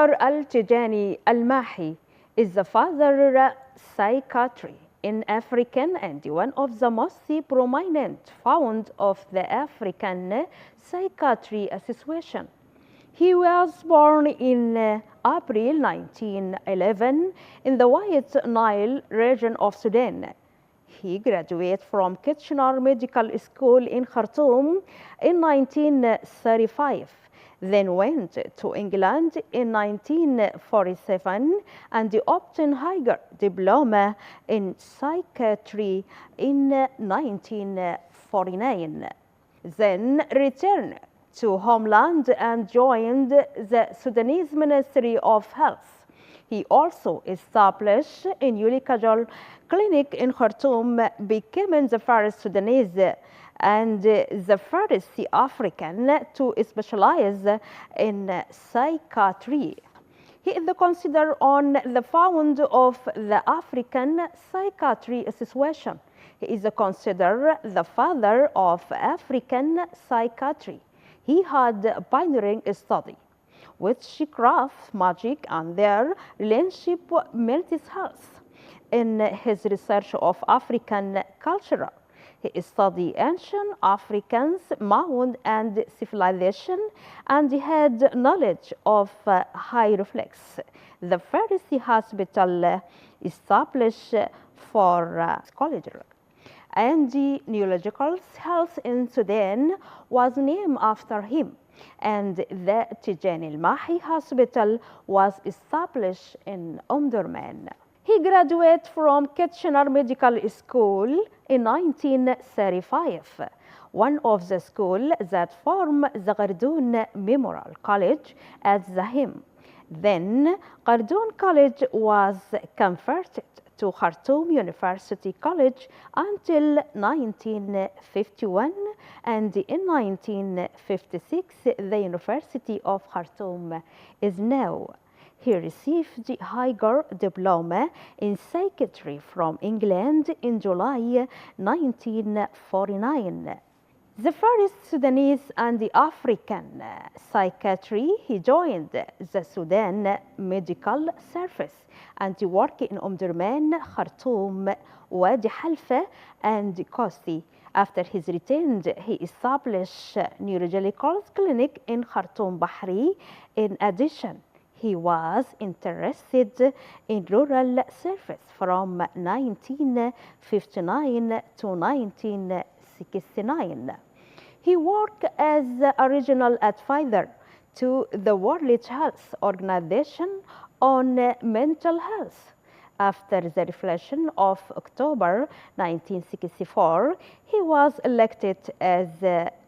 Dr. Al-Tijani Al-Mahi is the father psychiatry in African and one of the most prominent founders of the African Psychiatry Association. He was born in April 1911 in the White Nile region of Sudan. He graduated from Kitchener Medical School in Khartoum in 1935, then went to England in 1947 and obtained higher diploma in psychiatry in 1949. Then returned to homeland and joined the Sudanese Ministry of Health. He also established a neurological clinic in Khartoum, becoming the first Sudanese and the first African to specialize in psychiatry. He is considered the founder of the African Psychiatry Association. He is considered the father of African psychiatry. He had a pioneering study witchcraft, magic, and their relationship with mental health. In his research of African culture, he studied ancient Africans, mound and civilization, and had knowledge of hieroglyphs. The first hospital established for scholarship and the neurological health in Sudan was named after him, and the Tijani Al-Mahi Hospital was established in Omdurman. He graduated from Kitchener Medical School in 1935, one of the schools that formed the Gardoon Memorial College at Zahim. Then Gardoon College was converted to Khartoum University College until 1951, and in 1956 the University of Khartoum is now. He received the higher diploma in psychiatry from England in July 1949. The first Sudanese and the African psychiatry, he joined the Sudan Medical Service and worked in Omdurman, Khartoum, Wadi Halfa, and Kosti. After his return, he established a neurological clinic in Khartoum Bahri. In addition, he was interested in rural service from 1959 to 1969. He worked as a regional advisor to the World Health Organization on mental health. After the Revolution of October 1964, he was elected as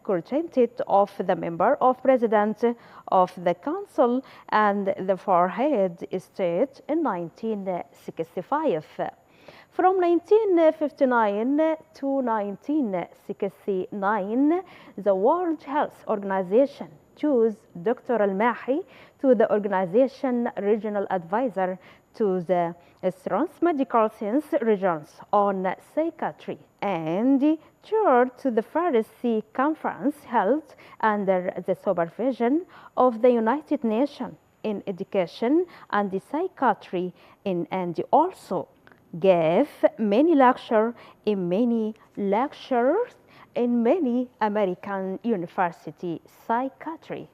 coordinator of the member of president of the council and the forehead state in 1965. From 1959 to 1969, the World Health Organization chose Dr. Al-Mahi to the organization regional advisor to the Strong's Medical Science regions on psychiatry and chaired to the first conference held under the supervision of the United Nations in Education and Psychiatry and also gave many lectures in many American university psychiatry.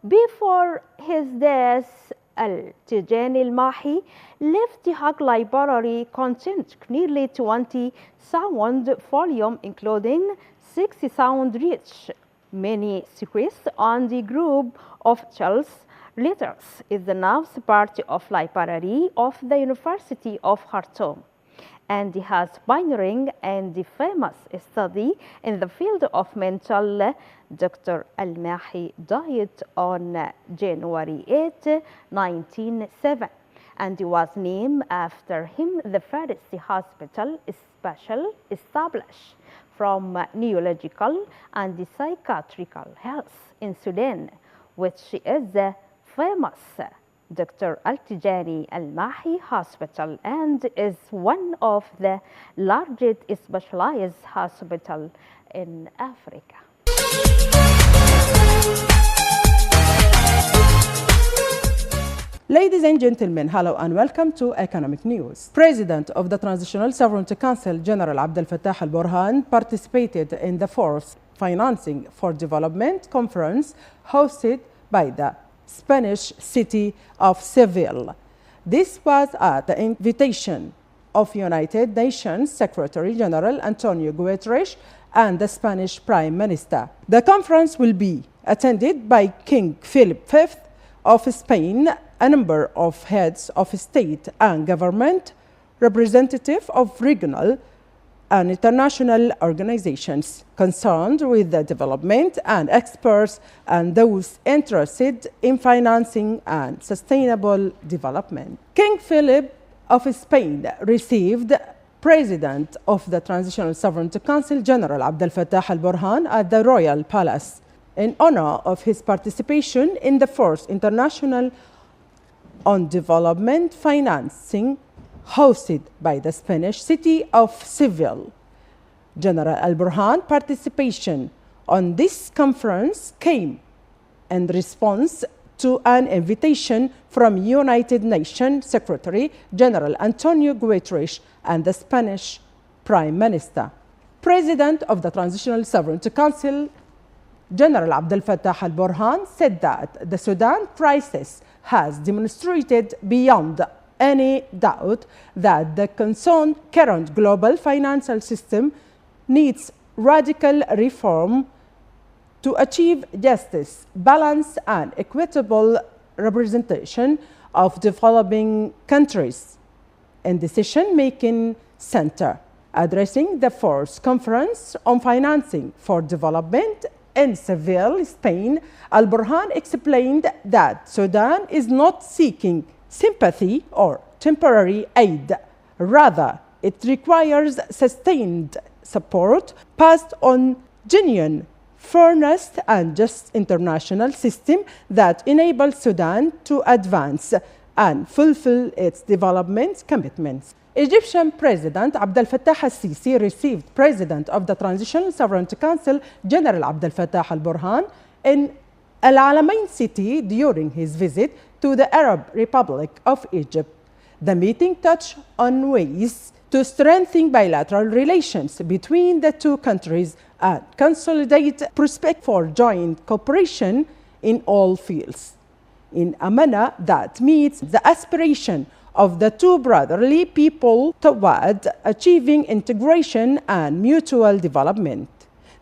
Before his death, Al-Tijani Al-Mahi left the Hague Library contained nearly 20 sound volumes, including 6 sound rich, many secrets on the group of Charles letters is the now part of library of the University of Khartoum, and he has pioneering and famous study in the field of mental. Dr. Al-Mahi died on January 8, 1907, and was named after him the first hospital special established from neurological and psychiatrical health in Sudan, which is the famous Dr. Al-Tijani Al-Mahi Hospital and is one of the largest specialized hospitals in Africa. Ladies and gentlemen, hello and welcome to Economic News. President of the Transitional Sovereignty Council, General Abdel Fattah al-Burhan, participated in the fourth Financing for Development conference hosted by the Spanish city of Seville. This was at the invitation of United Nations Secretary General Antonio Guterres and the Spanish Prime Minister. The conference will be attended by King Philip V of Spain, a number of heads of state and government, representatives of regional and international organizations concerned with the development, and experts and those interested in financing and sustainable development. King Philip of Spain received President of the Transitional Sovereignty Council, General Abdel Fattah al-Burhan, at the Royal Palace in honor of his participation in the first International on Development Financing hosted by the Spanish city of Seville. General al-Burhan's participation on this conference came in response to an invitation from United Nations Secretary General Antonio Guterres and the Spanish Prime Minister. President of the Transitional Sovereignty Council, General Abdel Fattah al-Burhan, said that the Sudan crisis has demonstrated beyond any doubt that the concerned current global financial system needs radical reform to achieve justice, balance, and equitable representation of developing countries in decision-making center. Addressing the fourth conference on financing for development in Seville, Spain, al-Burhan explained that Sudan is not seeking sympathy or temporary aid. Rather, it requires sustained support based on genuine fairness and just international system that enables Sudan to advance and fulfill its development commitments. Egyptian President Abdel Fattah al-Sisi received President of the Transitional Sovereignty Council, General Abdel Fattah al-Burhan, in Al Alamein city during his visit to the Arab Republic of Egypt. The meeting touched on ways to strengthen bilateral relations between the two countries and consolidate prospects for joint cooperation in all fields, in a manner that meets the aspiration of the two brotherly people toward achieving integration and mutual development.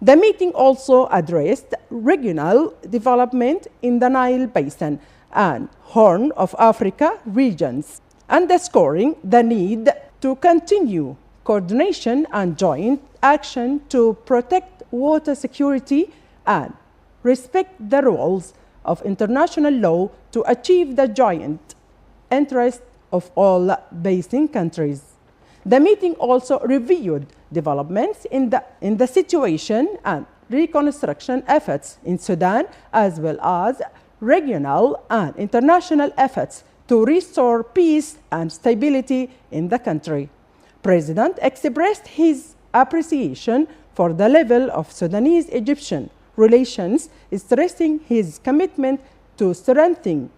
The meeting also addressed regional development in the Nile Basin and Horn of Africa regions, underscoring the need to continue coordination and joint action to protect water security and respect the rules of international law to achieve the joint interest of all basin countries. The meeting also reviewed developments in the situation and reconstruction efforts in Sudan, as well as regional and international efforts to restore peace and stability in the country. President expressed his appreciation for the level of Sudanese-Egyptian relations, stressing his commitment to strengthening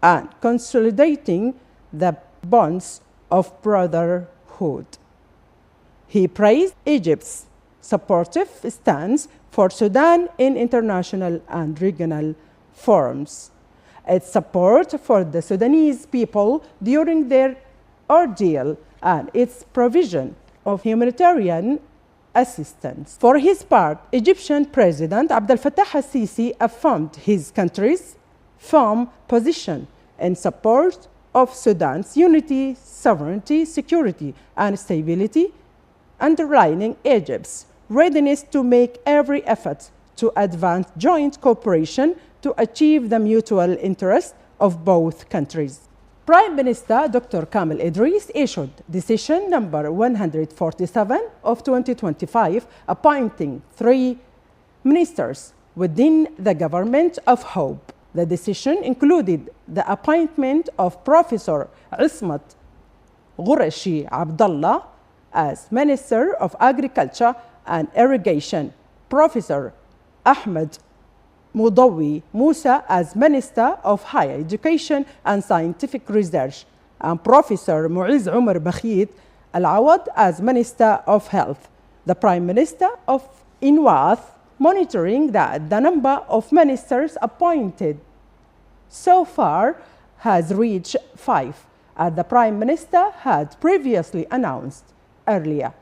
and consolidating the bonds of brotherhood. He praised Egypt's supportive stance for Sudan in international and regional forums, its support for the Sudanese people during their ordeal, and its provision of humanitarian assistance. For his part, Egyptian President Abdel Fattah al-Sisi affirmed his country's firm position in support of Sudan's unity, sovereignty, security, and stability, underlining Egypt's readiness to make every effort to advance joint cooperation to achieve the mutual interest of both countries. Prime Minister Dr. Kamel Idris issued Decision number 147 of 2025, appointing 3 ministers within the government of hope. The decision included the appointment of Professor Ismat Ghureshi Abdallah as Minister of Agriculture and Irrigation, Professor Ahmed Mudawi Musa as Minister of Higher Education and Scientific Research, and Professor Muiz Umar Bakhit Al-Awad as Minister of Health. The Prime Minister of Inwath monitoring that the number of ministers appointed so far has reached 5, as the Prime Minister had previously announced earlier.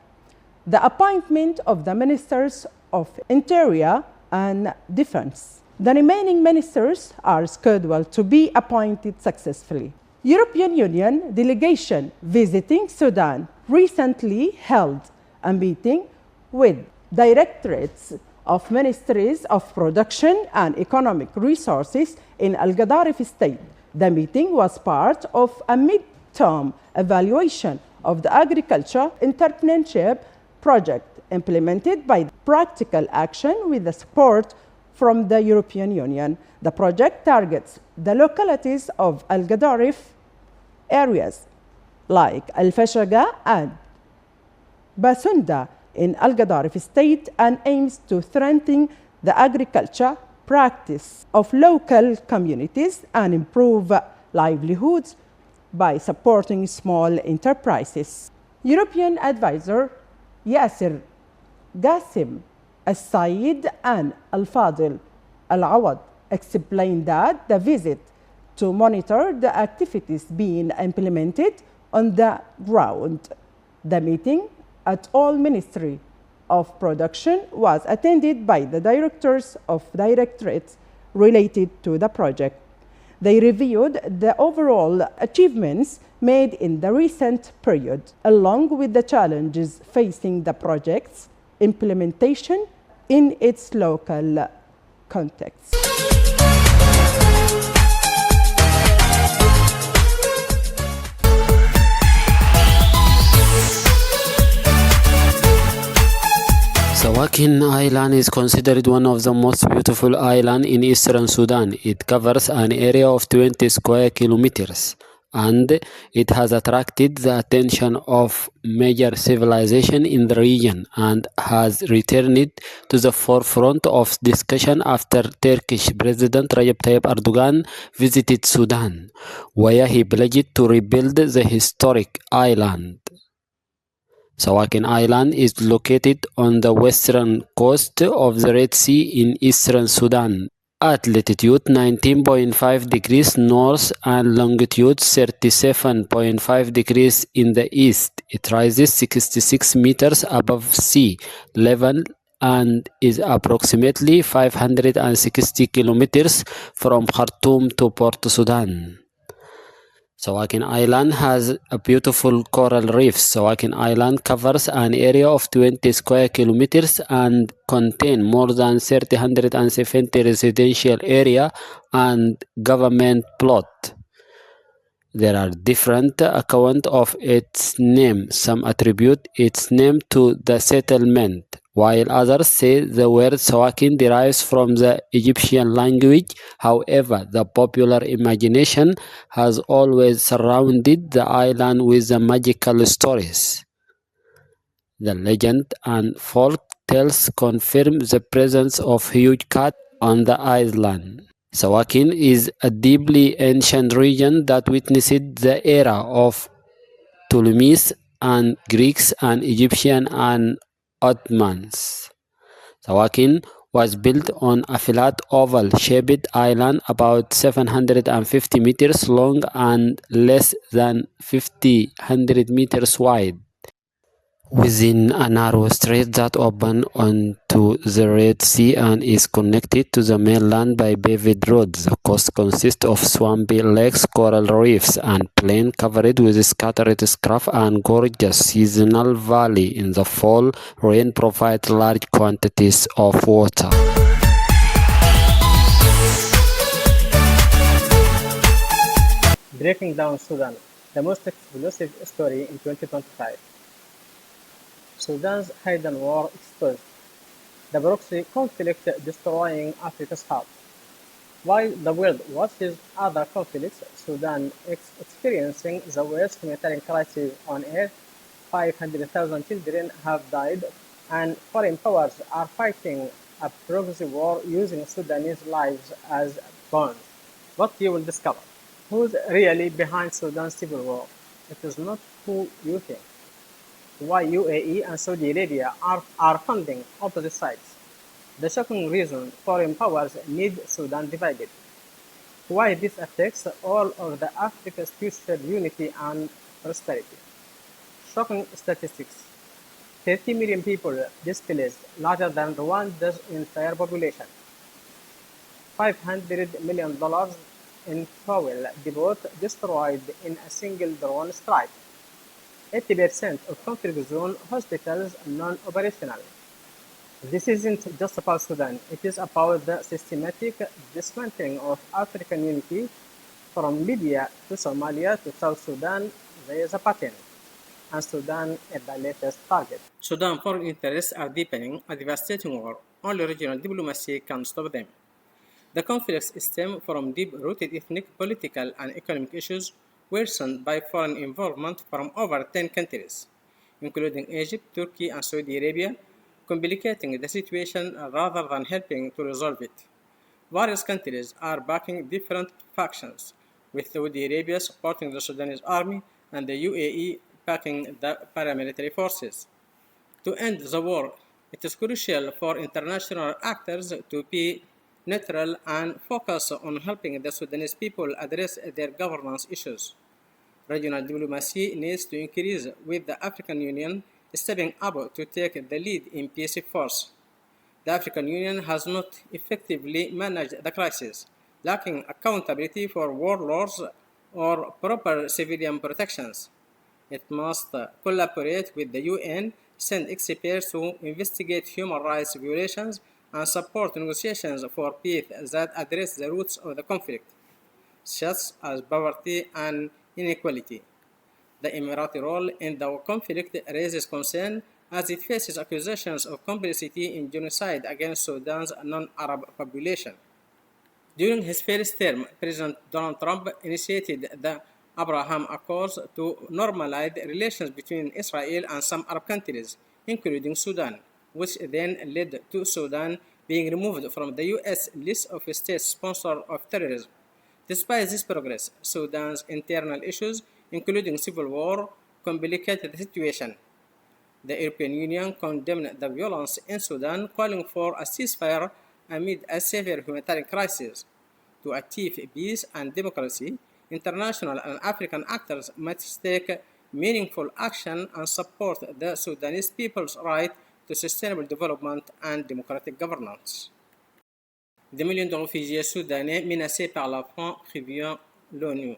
The appointment of the Ministers of Interior and Defense. The remaining ministers are scheduled to be appointed successfully. European Union delegation visiting Sudan recently held a meeting with directorates of Ministries of Production and Economic Resources in Al-Gadarif state. The meeting was part of a mid-term evaluation of the agriculture internship project implemented by Practical Action with the support from the European Union. The project targets the localities of Al-Gadarif areas like Al-Fashaga and Basunda in Al-Gadarif state and aims to strengthen the agriculture practice of local communities and improve livelihoods by supporting small enterprises. European advisor Yasser Qasim Al-Said and Al-Fadil Al-Awad explained that the visit to monitor the activities being implemented on the ground. The meeting at all Ministry of Production was attended by the directors of directorates related to the project. They reviewed the overall achievements made in the recent period, along with the challenges facing the project's implementation in its local context. Sawakin Island is considered one of the most beautiful islands in eastern Sudan. It covers an area of 20 square kilometers, and it has attracted the attention of major civilizations in the region and has returned to the forefront of discussion after Turkish President Recep Tayyip Erdogan visited Sudan, where he pledged to rebuild the historic island. Sawakin Island is located on the western coast of the Red Sea in eastern Sudan, at latitude 19.5 degrees north and longitude 37.5 degrees in the east. It rises 66 meters above sea level and is approximately 560 kilometers from Khartoum to Port Sudan. Sawakin Island has a beautiful coral reef. Sawakin Island covers an area of 20 square kilometers and contains more than 370 residential area and government plot. There are different accounts of its name. Some attribute its name to the settlement, while others say the word Sawakin derives from the Egyptian language. However, the popular imagination has always surrounded the island with the magical stories. The legend and folk tales confirm the presence of huge cats on the island. Sawakin is a deeply ancient region that witnessed the era of Ptolemies and Greeks and Egyptian and Ottomans. Sawakin was built on a flat oval-shaped island about 750 meters long and less than 100 meters wide, within a narrow strait that opens onto the Red Sea and is connected to the mainland by paved roads. The coast consists of swampy lakes, coral reefs, and plain covered with scattered scrub and gorgeous seasonal valley. In the fall, rain provides large quantities of water. Breaking down Sudan, the most explosive story in 2025. Sudan's hidden war exposed. The proxy conflict destroying Africa's heart. While the world watches other conflicts, Sudan is experiencing the worst humanitarian crisis on earth. 500,000 children have died, and foreign powers are fighting a proxy war using Sudanese lives as pawns. What you will discover: who's really behind Sudan's civil war? It is not who you think. Why UAE and Saudi Arabia are funding opposite sides. The shocking reason foreign powers need Sudan divided. Why this affects all of the Africa's future unity and prosperity. Shocking statistics: 30 million people displaced, larger than Rwanda's entire population. $500 million in fuel depot destroyed in a single drone strike. 80% of conflict zone hospitals non-operational. This isn't just about Sudan, it is about the systematic dismantling of African unity from Libya to Somalia to South Sudan. There is a pattern, and Sudan is the latest target. Sudan's foreign interests are deepening a devastating war. Only regional diplomacy can stop them. The conflicts stem from deep-rooted ethnic, political, and economic issues worsened by foreign involvement from over 10 countries, including Egypt, Turkey, and Saudi Arabia, complicating the situation rather than helping to resolve it. Various countries are backing different factions, with Saudi Arabia supporting the Sudanese army and the UAE backing the paramilitary forces. To end the war, it is crucial for international actors to be neutral and focus on helping the Sudanese people address their governance issues. Regional diplomacy needs to increase, with the African Union stepping up to take the lead in peace efforts. The African Union has not effectively managed the crisis, lacking accountability for warlords or proper civilian protections. It must collaborate with the UN, send experts to investigate human rights violations, and support negotiations for peace that address the roots of the conflict, such as poverty and inequality. The Emirati role in the conflict raises concern as it faces accusations of complicity in genocide against Sudan's non-Arab population. During his first term, President Donald Trump initiated the Abraham Accords to normalize relations between Israel and some Arab countries, including Sudan, which then led to Sudan being removed from the U.S. list of states sponsors of terrorism. Despite this progress, Sudan's internal issues, including civil war, complicated the situation. The European Union condemned the violence in Sudan, calling for a ceasefire amid a severe humanitarian crisis. To achieve peace and democracy, international and African actors must take meaningful action and support the Sudanese people's right to sustainable development and democratic governance. Des millions de réfugiés soudanais menacés par la faim prévient l'ONU.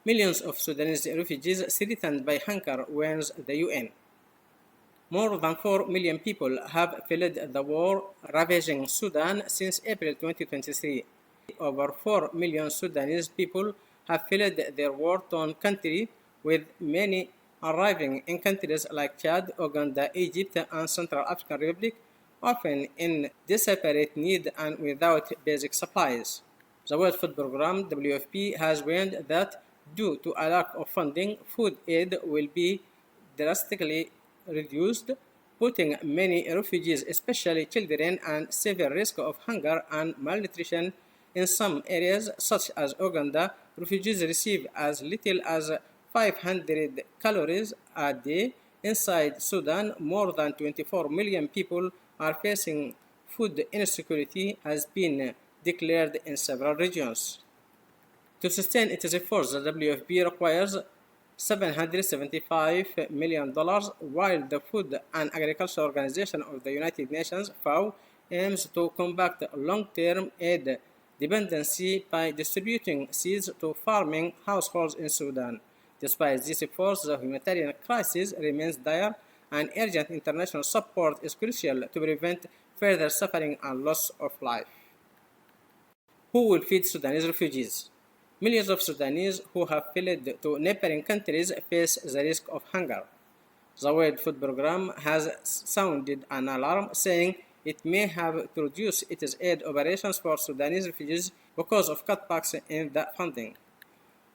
Millions of Sudanese refugees threatened by hunger warns the UN. More than 4 million people have fled the war ravaging Sudan since April 2023. Over 4 million Sudanese people have fled their war-torn country, with many arriving in countries like Chad, Uganda, Egypt, and Central African Republic, often in desperate need and without basic supplies. The World Food Programme, WFP, has warned that due to a lack of funding, food aid will be drastically reduced, putting many refugees, especially children, at severe risk of hunger and malnutrition. In some areas, such as Uganda, refugees receive as little as 500 calories a day. Inside Sudan, more than 24 million people are facing food insecurity, has been declared in several regions. To sustain its efforts, the WFP requires $775 million, while the Food and Agriculture Organization of the United Nations, FAO, aims to combat long-term aid dependency by distributing seeds to farming households in Sudan. Despite these efforts, the humanitarian crisis remains dire, and urgent international support is crucial to prevent further suffering and loss of life. Who will feed Sudanese refugees? Millions of Sudanese who have fled to neighboring countries face the risk of hunger. The World Food Programme has sounded an alarm, saying it may have to reduce its aid operations for Sudanese refugees because of cutbacks in the funding.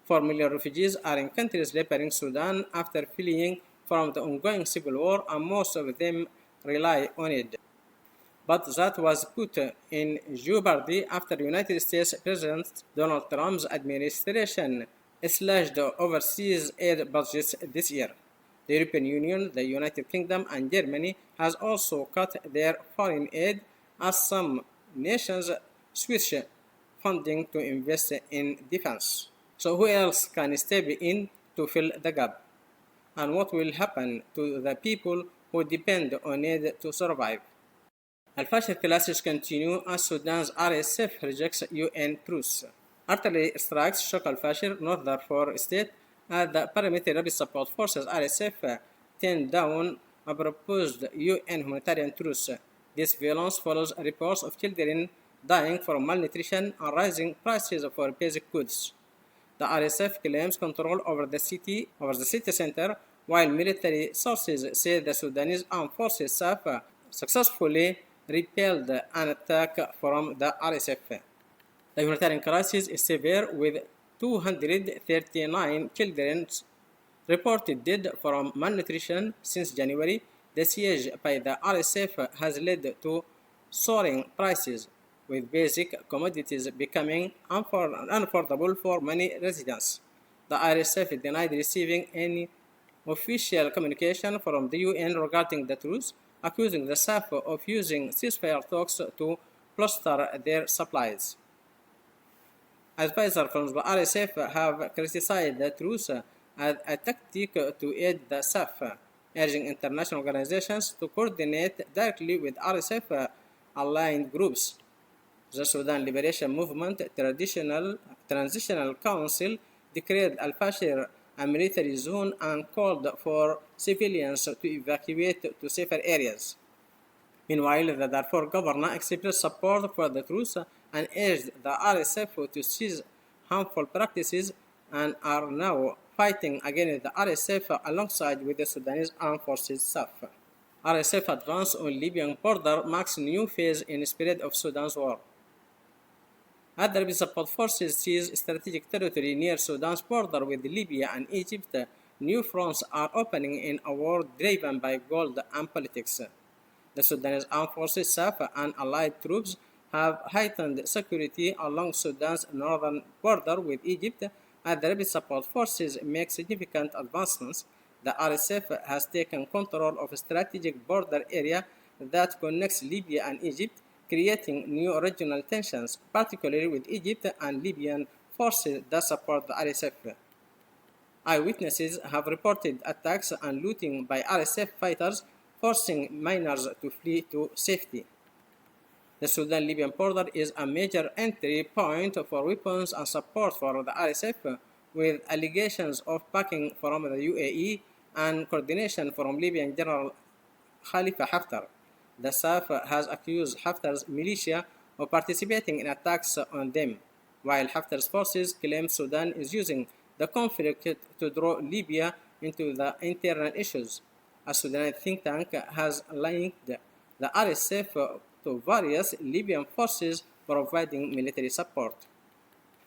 4 million refugees are in countries neighboring Sudan after fleeing from the ongoing civil war, and most of them rely on it. but that was put in jeopardy after United States President Donald Trump's administration slashed overseas aid budgets this year. The European Union, the United Kingdom, and Germany has also cut their foreign aid as some nations switch funding to invest in defense. So who else can step in to fill the gap? And what will happen to the people who depend on aid to survive? الفاشل clashes continue as Sudan's RSF rejects UN truce. Artillery strikes shock al-Fashir, North Darfur state, as the paramilitary rapid support forces RSF turned down a proposed UN humanitarian truce. This violence follows reports of children dying from malnutrition and rising prices for basic goods. The RSF claims control over the city center, while military sources say the Sudanese armed forces have successfully repelled an attack from the RSF. The humanitarian crisis is severe, with 239 children reported dead from malnutrition since January. The siege by the RSF has led to soaring prices, with basic commodities becoming unaffordable for many residents. The RSF denied receiving any official communication from the UN regarding the truce, accusing the SAF of using ceasefire talks to bolster their supplies. Advisors from the RSF have criticized the truce as a tactic to aid the SAF, urging international organizations to coordinate directly with RSF-aligned groups. The Sudan Liberation Movement Transitional Council declared al-Fashir a military zone and called for civilians to evacuate to safer areas. Meanwhile, the Darfur governor expressed support for the truce and urged the RSF to cease harmful practices and are now fighting against the RSF alongside with the Sudanese Armed Forces SAF. RSF advance on Libyan border marks a new phase in the spread of Sudan's war. As the rapid support forces seize strategic territory near Sudan's border with Libya and Egypt, new fronts are opening in a war driven by gold and politics. The Sudanese Armed Forces SAF and allied troops have heightened security along Sudan's northern border with Egypt. As the rapid support forces make significant advancements, the RSF has taken control of a strategic border area that connects Libya and Egypt, creating new regional tensions, particularly with Egypt and Libyan forces that support the RSF. Eyewitnesses have reported attacks and looting by RSF fighters, forcing miners to flee to safety. The Sudan-Libyan border is a major entry point for weapons and support for the RSF, with allegations of backing from the UAE and coordination from Libyan General Khalifa Haftar. The SAF has accused Haftar's militia of participating in attacks on them, while Haftar's forces claim Sudan is using the conflict to draw Libya into the internal issues. A Sudanese think tank has linked the RSF to various Libyan forces providing military support.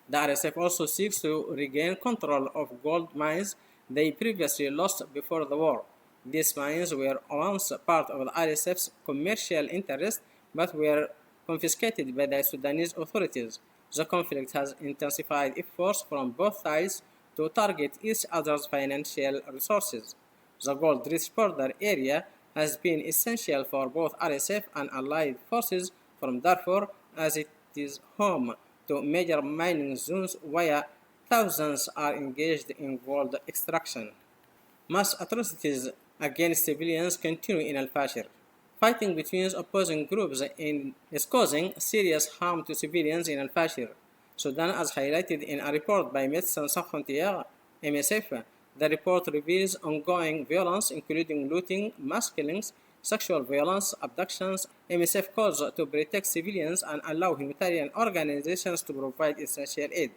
The RSF also seeks to regain control of gold mines they previously lost before the war. These mines were once part of the RSF's commercial interest but were confiscated by the Sudanese authorities. The conflict has intensified efforts from both sides to target each other's financial resources. The gold-rich border area has been essential for both RSF and allied forces from Darfur, as it is home to major mining zones where thousands are engaged in gold extraction. Mass atrocities against civilians continue in al-Fashir. Fighting between opposing groups is causing serious harm to civilians in al-Fashir. Sudan, as highlighted in a report by Médecins Sans Frontières (MSF), the report reveals ongoing violence, including looting, mass killings, sexual violence, abductions. MSF calls to protect civilians and allow humanitarian organizations to provide essential aid.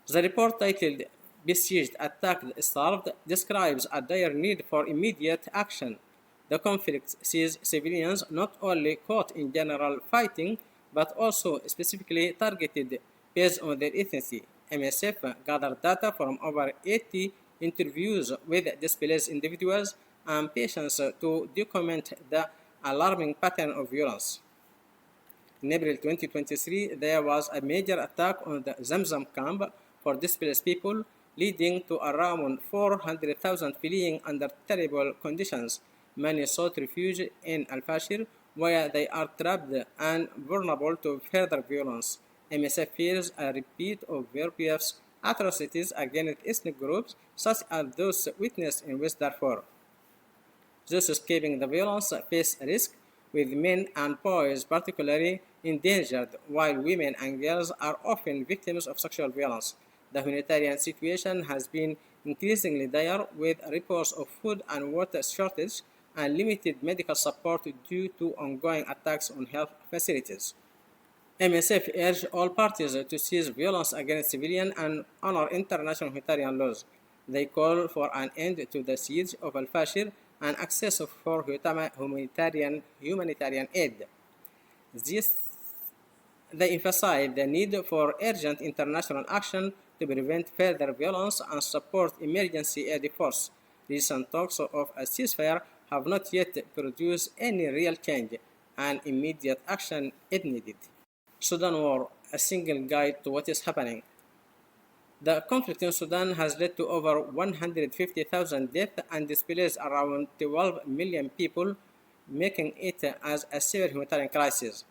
The report, titled "Besieged, Attacked, Starved," describes a dire need for immediate action. The conflict sees civilians not only caught in general fighting, but also specifically targeted based on their ethnicity. MSF gathered data from over 80 interviews with displaced individuals and patients to document the alarming pattern of violence. In April 2023, there was a major attack on the Zamzam camp for displaced people, leading to around 400,000 fleeing under terrible conditions. Many sought refuge in Al-Fashir, where they are trapped and vulnerable to further violence. MSF fears a repeat of previous atrocities against ethnic groups, such as those witnessed in West Darfur. Those escaping the violence face a risk, with men and boys particularly endangered, while women and girls are often victims of sexual violence. The humanitarian situation has been increasingly dire, with reports of food and water shortage and limited medical support due to ongoing attacks on health facilities. MSF urged all parties to cease violence against civilians and honor international humanitarian laws. They call for an end to the siege of Al-Fashir and access for humanitarian aid. They emphasize the need for urgent international action to prevent further violence and support emergency aid efforts. Recent talks of a ceasefire have not yet produced any real change, and immediate action is needed. Sudan War, a single guide to what is happening. The conflict in Sudan has led to over 150,000 deaths and displaced around 12 million people, making it as a severe humanitarian crisis.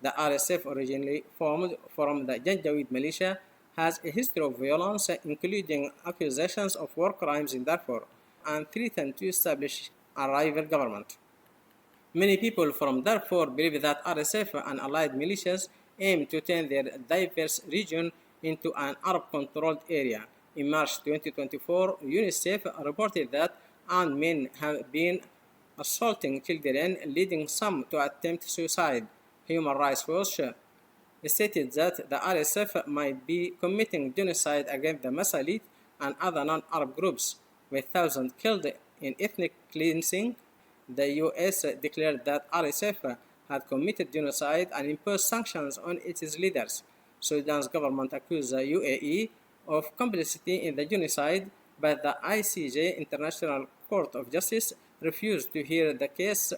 The RSF, originally formed from the Janjaweed militia, has a history of violence, including accusations of war crimes in Darfur, and threatened to establish a rival government. Many people from Darfur believe that RSF and allied militias aim to turn their diverse region into an Arab-controlled area. In March 2024, UNICEF reported that armed men have been assaulting children, leading some to attempt suicide. Human Rights Watch stated that the RSF might be committing genocide against the Masalit and other non-Arab groups, with thousands killed in ethnic cleansing. The US declared that RSF had committed genocide and imposed sanctions on its leaders. Sudan's government accused the UAE of complicity in the genocide, but the ICJ, International Court of Justice, refused to hear the case.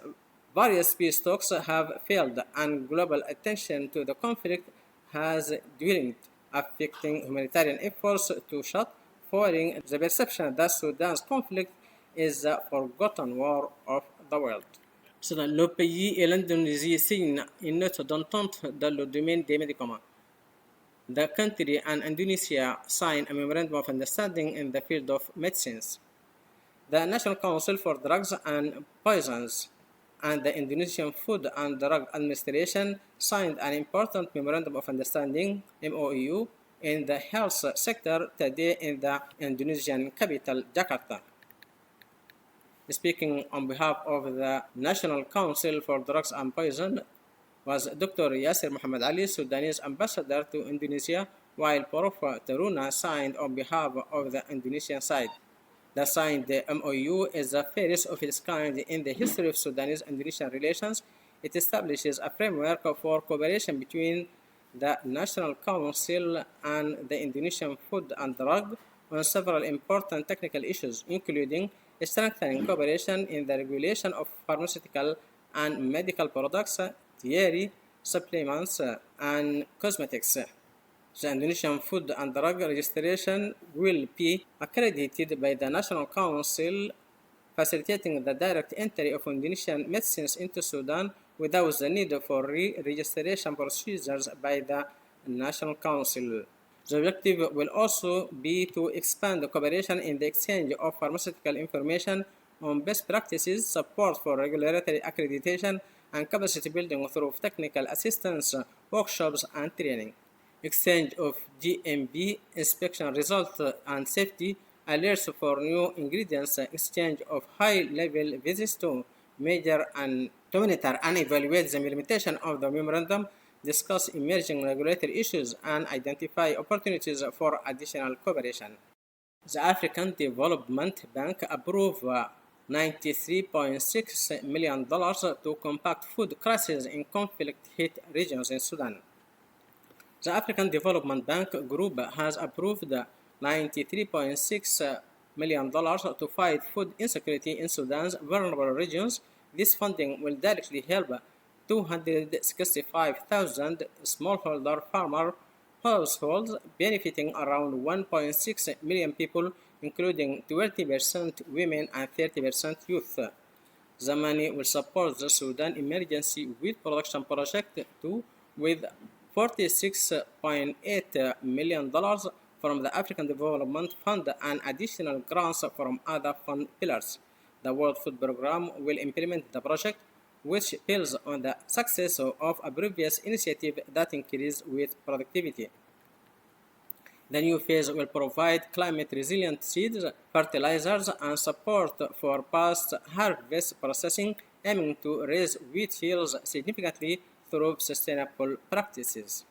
Various peace talks have failed, and global attention to the conflict has dwindled, affecting humanitarian efforts to shut, following the perception that Sudan's conflict is the forgotten war of the world. Le pays et l'Indonésie signent une note d'entente dans le domaine des médicaments. The country and Indonesia signed a memorandum of understanding in the field of medicines. The National Council for Drugs and Poisons and the Indonesian Food and Drug Administration signed an important memorandum of understanding (MOU) in the health sector today in the Indonesian capital, Jakarta. Speaking on behalf of the National Council for Drugs and Poison was Dr. Yasir Muhammad Ali, Sudanese ambassador to Indonesia, while Prof. Taruna signed on behalf of the Indonesian side. The signed MOU is the first of its kind in the history of Sudanese-Indonesian relations. It establishes a framework for cooperation between the National Council and the Indonesian Food and Drug on several important technical issues, including strengthening cooperation in the regulation of pharmaceutical and medical products, dairy, supplements, and cosmetics. The Indonesian Food and Drug Registration will be accredited by the National Council, facilitating the direct entry of Indonesian medicines into Sudan without the need for re-registration procedures by the National Council. The objective will also be to expand the cooperation in the exchange of pharmaceutical information on best practices, support for regulatory accreditation, and capacity building through technical assistance, workshops, and training. Exchange of GMP inspection results and safety alerts for new ingredients, exchange of high-level visits to measure and to monitor and evaluate the implementation of the memorandum, discuss emerging regulatory issues, and identify opportunities for additional cooperation. The African Development Bank approved $93.6 million to combat food crisis in conflict-hit regions in Sudan. The African Development Bank Group has approved $93.6 million to fight food insecurity in Sudan's vulnerable regions. This funding will directly help 265,000 smallholder farmer households, benefiting around 1.6 million people, including 20% women and 30% youth. The money will support the Sudan Emergency Wheat Production Project with $46.8 million from the African Development Fund and additional grants from other fund pillars. The World Food Programme will implement the project, which builds on the success of a previous initiative that increased wheat productivity. The new phase will provide climate-resilient seeds, fertilizers, and support for post-harvest processing, aiming to raise wheat yields significantly through sustainable practices.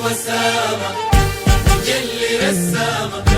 الوسامة جل رسامة